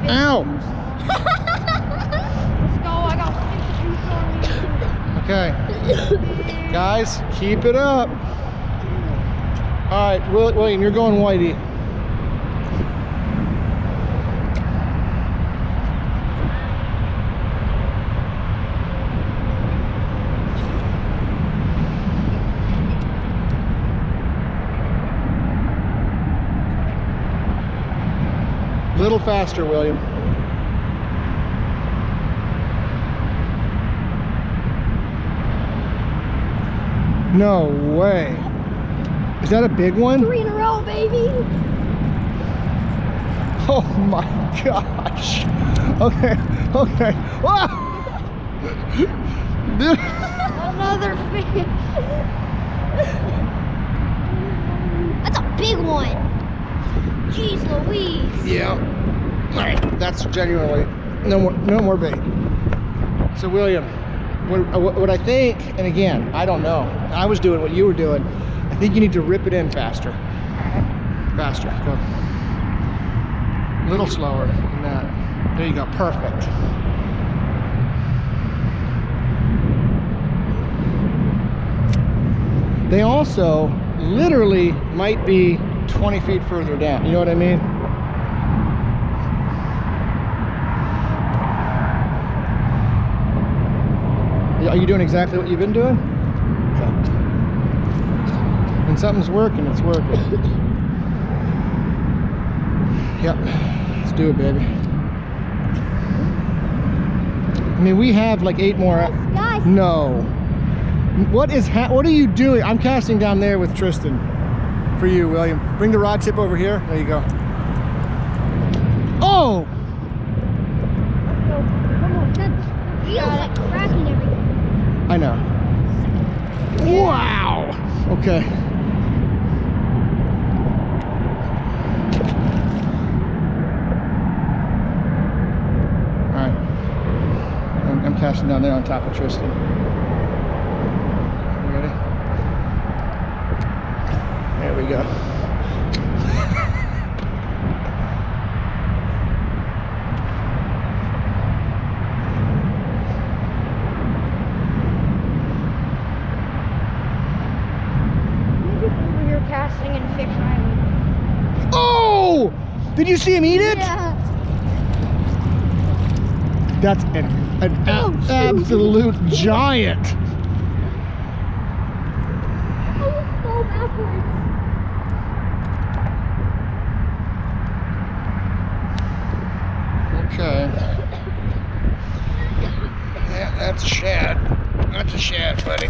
Ow! Let's go, I got fish juice on me. Okay. Guys, keep it up. All right, William, you're going whitey. Little faster, William. No way. Is that a big one? 3 in a row, baby. Oh my gosh. Okay, okay. Whoa! Dude. Another fish. That's a big one. Jeez Louise. Yeah. All right, that's genuinely no more bait. So William, what I think, and again, I don't know. I was doing what you were doing. I think you need to rip it in faster. Faster. Go. A little slower than that. There you go. Perfect. They also literally might be 20 feet further down. You know what I mean? Are you doing exactly what you've been doing? Okay. When something's working, it's working. Yep. Let's do it, baby. I mean, we have like 8 more. Guys. No. What are you doing? I'm casting down there with Tristan. For you, William. Bring the rod tip over here. There you go. Oh! Come on, that feels like cracking everything. I know. Wow! Okay. Alright. I'm casting down there on top of Tristan. You ready? There we go. Over here casting in Fish Island. Oh! Did you see him eat it? Yeah. That's an absolute giant. Oh, go backwards. Okay. Yeah, that's a shad. That's a shad, buddy.